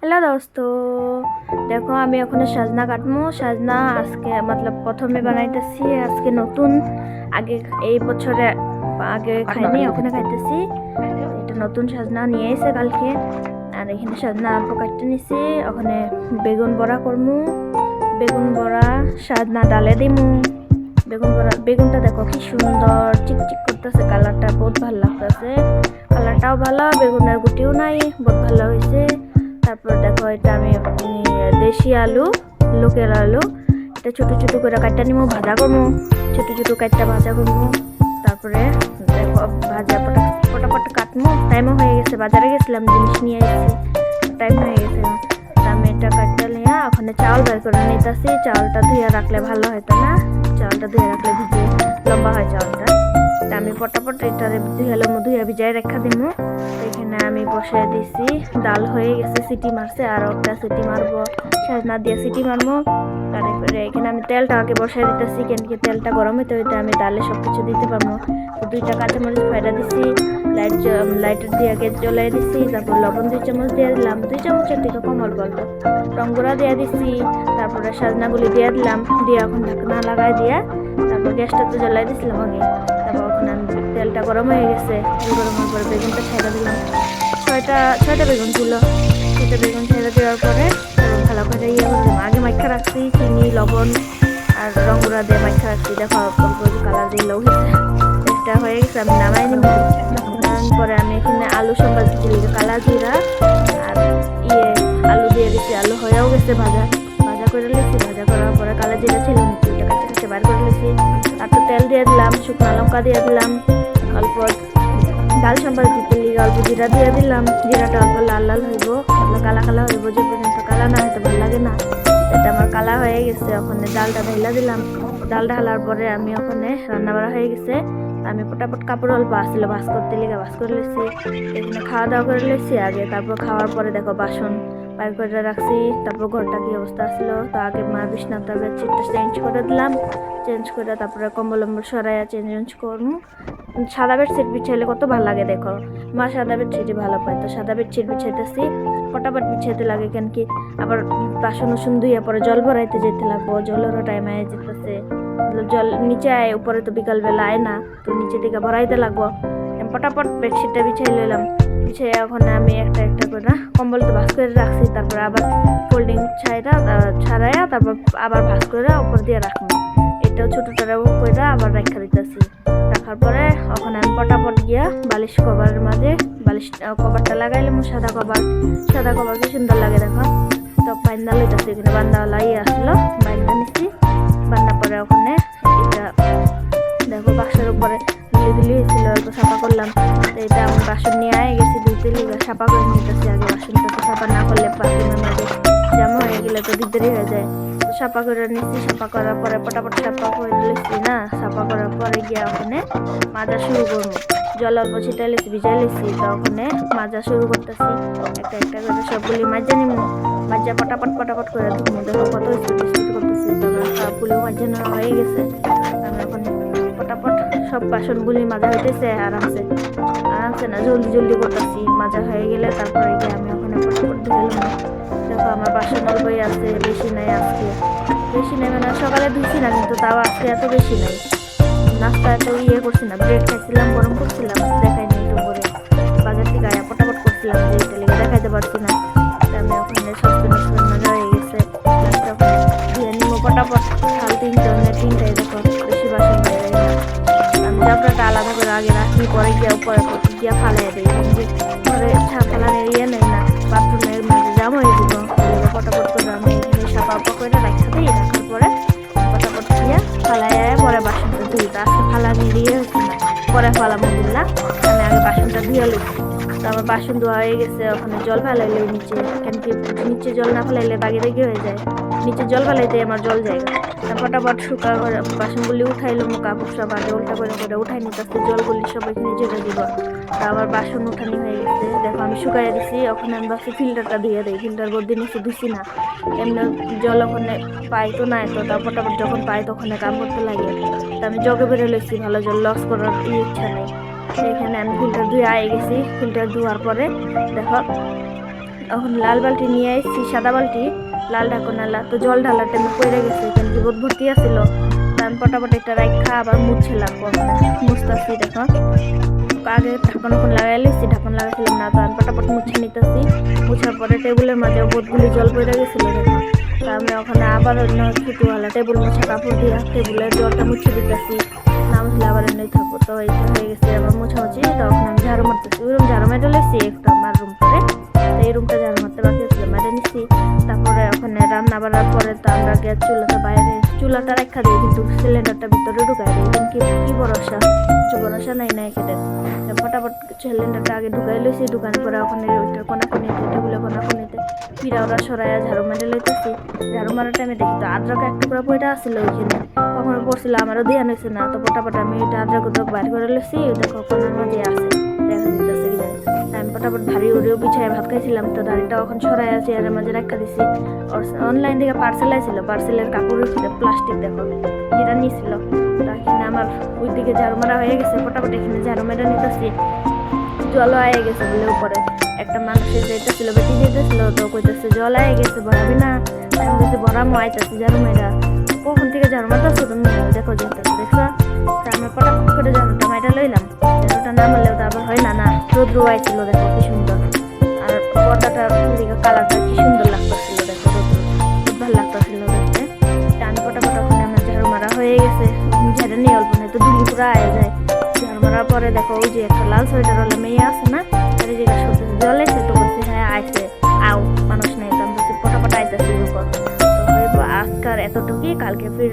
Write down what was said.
Hello दोस्तों, देखो আমি ওখানে সাজনা কাটমু। সাজনা আজকে প্রথমে বানাইতেছি। আজকে নতুন, আগে এই বছরে আগে খাইনি, ওখানে খাইতেছি। এটা নতুন সাজনা নিয়ে এসে কালকে। আর এখানে সাজনা অল্প কাটতে নিছি। ওখানে বেগুন বড়া করমু। বেগুন বড়া সাজনা ডালে দিমু। বেগুনটা দেখো কি সুন্দর চিকচিক করতেছে, কালারটা বহুত ভালো লাগতেছে। কালারটাও ভালো, বেগুনের গুটিও নাই, বহুত ভালো হয়েছে। তারপর দেখো এটা আমি দেশি আলু, লোকেল আলু, এটা ছোটো ছোটো করে কাটটা নিমু, ভাজা করবো। ছোটো ছোটো কাটটা ভাজা করবো। তারপরে দেখো ভাজা পটাপট কাটমু। টাইমও হয়ে গেছে, বাজারে গেছিলাম, জিনিস নিয়ে এসেছি, টাইম হয়ে গেছে। আমি এটা কাটটা নিয়ে ওখানে চাউল বের করে নিতেছি। চাউলটা ধুয়ে রাখলে ভালো হতো না, চাউলটা ধুয়ে রাখলে ভিজে লম্বা হয় চাউলটা। তা আমি পটাপট এটা ধুয়ে ভিজাই রেখা দিমু। এখানে আমি বসিয়ে দিছি, ডাল হয়ে গেছে, সিটি মারছে, আর একটা সিটি মারবো, সাজনা দিয়ে সিটি মারবো। তারপরে এখানে আমি তেলটা আগে বসিয়ে দিতেছি, কেন কি তেলটা গরম হইতে হইতে আমি ডালে সব কিছু দিতে পারবো। তো 2টা কাঁচামরিচ ফাইডা দিছি, লাইটার দিয়ে গ্যাস জ্বলাই দিছি। তারপর লবণ 2 চামচ দিয়ে দিলাম, 2 চামচের থেকে কম অল্প অল্প রং গুঁড়া দিয়ে দিছি। তারপরে সাজনাগুলি দিয়ে দিলাম, দিয়ে এখন ঢাকনা লাগাই দিয়ে তারপর গ্যাসটা তো জ্বলাই দিছিলাম আগে। তারপর ওখানে আমি তেলটা গরম হয়ে গেছে, তেল গরম হওয়ার পরে বেগুনটা ছেড়ে দিলাম। ছয়টা বেগুন ছিল। 6টা বেগুন ছেড়ে দেওয়ার পরে ভালো করে করলাম। আগে মাখা রাখছি, চিনি লবণ আর রং গুঁড়া দিয়ে মাখা রাখছি। দেখো কালার দিলেও হয়েছে, এটা হয়ে গেছে, আমি নামাই নিব। পরে আমি এখানে আলু সম্বাদ দিচ্ছি, কালা জিরা আর আলু দিয়ে দিচ্ছি। আলু হয়েও গেছে, ভাজা করে লিখছি। ভাজা করার পরে কালা জিরা ছিল নিচ্ছি, ওইটা কাছে কাছে বার করে লিখছি। তারপর তেল দিয়ে দিলাম, শুকনো লঙ্কা দিয়ে দিলাম, অল্প ডাল সম্বাদ দিতে লিগে অল্প জিরা দিয়ে দিলাম। জিরাটা অল্প লাল লাল হইব, কালা হইব, যে পর্যন্ত কালা না হয়তো ভালো লাগে না। এটা আমার কালা হয়ে গেছে। ওখানে ডালটা ঢাইলা দিলাম। ডাল ঢালার পরে আমি ওখানে রান্না বাড়া হয়ে গেছে। আমি পটাপট কাপড় অল্প আসছিল ভাস করতে লিগে ভাস করে লেছি। এখানে খাওয়া দাওয়া করে লেছি আগে। তারপর খাওয়ার পরে দেখো বাসন বাইর করে রাখছি। তারপর ঘরটা কি অবস্থা আসলো, তো আগে মা বিছনাটা বেডশিটটা চেঞ্জ করে দিলাম। চেঞ্জ করে তারপরে কম্বল সরাইয়া চেঞ্জ করবো। সাদা বেডশিট বিছাইলে কত ভালো লাগে দেখো। মা সাদা বেডশিটই ভালো পায়, তো সাদা বেডশিট বিছাইতেছি। পটাপট বিছাইতে লাগে, কেন কি আবার বাসন ধুইয়া পরে জল ভরাইতে যেতে লাগবো। জলেরও টাইম আয় যেতেছে, জল নিচে আয়, উপরে তো বিকালবেলা আয় না, তো নিচে থেকে ভরাইতে লাগবো। পটাপট বেডশিটটা বিছাই লইলাম। বিছাই ওখানে আমি একটা একটা করে কম্বল তো ভাস করে রাখছি। তারপর আবার ফোল্ডিং ছাড়াইয়া তারপর আবার ভাস করে উপর দিয়ে রাখবো। এটাও ছোটটাও করে আবার রেখা দিতেছি। রাখার পরে ওখানে আমি পটাপট গিয়া বালিশ কভারের মাঝে কভারটা লাগাইলে সাদা কভার কি সুন্দর লাগে দেখো। তো বাইন্দা লইতেছি, এখানে বান্দাওয়ালা আসলো, বাইন্দা নিচ্ছি। বান্দার পরে ওখানে এটা দেখো বাসার উপরে ধুলি হয়েছিল, অল্প সাফা করলাম। তো এটা আমি বাসন নিয়ে আয় গেছি ধুইতে লিগে, সাফা করে নিতেছি আগে। বাসনটা তো সাফা না করলে বাথরুমের মাঝে জামা হয়ে গেলে তো দিকদারি হয়ে যায়। তো সাফা করে নিচ্ছি। সাফা করার পরে পটাপট সাফা করে নিচ্ছি না, সাফা করার পরে গিয়ে ওখানে মাজা শুরু করবো। জল অল্প ছিটাই লেছি, ভিজাই লেছি। তো ওখানে মাজা শুরু করতেছি, একটা একটা করে সবগুলি মাজা নিমু। মাজা পটাপট করে ধুমু। দেখো কত স্পিড করতেছি। সবগুলি মাজা নেওয়া হয়ে গেছে। আমি ওখানে পটাপট সব বাসনগুলি মাজা হইতেছে আরামসে না, জলদি করতেছি। মাজা হয়ে গেলে তারপরে গিয়ে আমি ওখানে পটাপট ধুয়ে নেবো। দেখো আমার বাসন অল্পই আছে, বেশি নাই আজকে। বেশি নাই মানে সকালে ধুইছি না, কিন্তু তাও আজকে এত বেশি নাই। নাস্তা এত করছি না, ব্রেড খাইছিলাম, গরম করছিলাম, দেখাই নাই তো করে। বাজার থেকে আয়া পটাপট করছিলাম, যে এটা লেগে দেখাইতে পারছি না। আমি ওখানে সসপ্যান মাজা হয়ে গেছে। ধুয়ে নিবো পটাপট। থাল 3টাই দেখো, বেশি বাসন বাইরে না। আমি জাবড়াটা আলাদা করে আগে রাখি, পরে গিয়ে উপরে গিয়া ফালাই দিই। পরে ফালানোর নেই না, বাথরুমের মাঝে জাম হয়ে দিব। পটাপট করে আমি সাপা করে রাখা দিই। রাখার পরে পটাপট দিয়ে ফালাই পরে বাসনটা ধুই। তো আজকে ফালানি দিয়ে হচ্ছে না, পরে ফালামো দিলাম। আমি আগে বাসনটা ধুয়ে লইছি। তো আমার বাসন ধোয়া হয়ে গেছে। ওখানে জল ফেলাইলে নিচে, কেন কি নিচে জল না ফেলাইলে দাগে হয়ে যায়। নিচে জল ফেলাইতে আমার জল যায়। পটাপট শুকা করে বাসনগুলি উঠাইলো, কাপড় সব আগে উল্টা করে উঠাই নিতেছে। জলগুলি সব এখানে ঝেড়ে দিব। তা আবার বাসন উঠানি হয়ে গেছে। দেখো আমি শুকাইয়া দিছি। ওখানে আমি ভাবছি ফিল্টারটা ধুয়ে দিই, ফিল্টার বদিন এসে ধুইছি না। এমনি জল ওখানে পাই তো না, তো তা পটাপট যখন পাই তখন কাম করতে লাগে। তা আমি জগে বেড়ে লইছি, ভালো জল লস করার ইচ্ছা নেই। এখানে আমি ফিল্টার ধুয়ে আয়ে গেছি। ফিল্টার ধোয়ার পরে দেখো এখন লাল বালতি নিয়ে এসেছি, সাদা বালতি লাল ঢাকনালা, তো জল ঢালার টাইমে পড়ে গেছে, কেন বিপদ ভর্তি আসছিল। তার পটাপট একটা রাখা আবার মুছছিলাম, মুছতেছি। দেখো আগে ঢাকন লাগাই লিছি, ঢাকন লাগাইছিলাম না, তো আমি পটাপট মুছে নিতেছি। মুছার পরে টেবিলের মাঝে বোধগুলি জল পড়ে গেছিলো। দেখো তা আমি ওখানে আবার অন্য ছোটোওয়ালা টেবিল মোছা কাপড় দিয়া টেবিলের জলটা মুছে দিতেছি, না মুছলে আবার এমনি থাকবো। তো এই তো হয়ে গেছে আবার মোছামুছি। তখন আমি ঝাড়ু মারতেছি, ওই রুম ঝাড়ু মেরে লেছি একটা আমার রুম করে, তো এই রুমটা ঝাড়ু মারতে বাকি ছিল, মেরে নিচ্ছি। তারপরে ওখানে রান্না বাড়ার পরে তো আমরা গ্যাস চুলাটা বাইরে, চুলাটা রেখা দিই কিন্তু সিলিন্ডারটা ভিতরে ঢুকাই দিই। কিন্তু কি ভরসা, কিছু ভরসা নাই না এখানে। ফটাফট সিলিন্ডারটা আগে ঢুকাই লইছি, ঢুকানোর পরে ওখানে ওইটার কোনাকুনিতে টেবিলের কোনাকুনিতে পিড়া ওরা সরাইয়া ঝাড়ু মেরে লইতেছি। ঝাড়ু মারার টাইমে দেখি তো আদ্রক এক টুকরা পয়টা আসছিল ওইখানে, কখনো পড়ছিল আমারও ধ্যান হয়েছে না। তো ফটাফট আমি ওইটা আদ্রক উদ্রক বাইর করে লইছি, দেখো কোনার মাঝে আছে, দেখা দিতেছে কিনা। আমি ফটাফট ভারী উড়েও বিছায় ভাত খাইছিলাম, তো দাড়িটা ওখানে সরাইয়া চেয়ারের মাঝে রাখা দিছি। অনলাইন থেকে পার্সেল আইছিল, পার্সেলের কাপড়ের প্লাস্টিক দেখো যেটা নিয়েছিল। তো এখানে আমার ওই দিকে ঝাড়ু মারা হয়ে গেছে, ফটাফট এখানে ঝাড়ু মেরে নিতেছি। জল আয়ে গেছে বলে উপরে একটা মানুষের যেতেছিল, বেটি যেতেছিল, তো কইতেছে জল আয়ে গেছে, ভরাবি না? আমি বলছি ভরামো, আইতেছি ঝাড়ু মেরা। কখন থেকে ঝাড়ু মারতেছো তুমি? দেখো যেতেছে, দেখছো? তা আমি ফটাফট করে ঝাড়ুটা মাইটা লইলাম। ঝাড়ুটা না মারলেও তো আবার হয় না, না রোদ্রু আইছিল, দেখো কি সুন্দর। আর পর্দাটার দিকে কালারটা কি সুন্দর লাগতেছিল, দেখো রোদ্রু খুব ভালো লাগতেছিল দেখতে। তা আমি ফটাফট ওখানে আমার ঝাড়ু মারা হয়ে গেছে, ঝাড়ু নিয়ে অল্প নেই তো ধুলি পুরো আয়ে যায়। ঝাড়ু মারার পরে দেখো ওই যে একটা লাল সোয়েটার ওলা মেয়ে আছে না, তাহলে জিজ্ঞাসা করতেছে জল এসে, তো বলছে হ্যাঁ আইসে, আও মানুষ নেই। তো আমি বলছি ফটাফট আইতেছি উপর। তো আজকাল এতটুকুই, কালকে ফির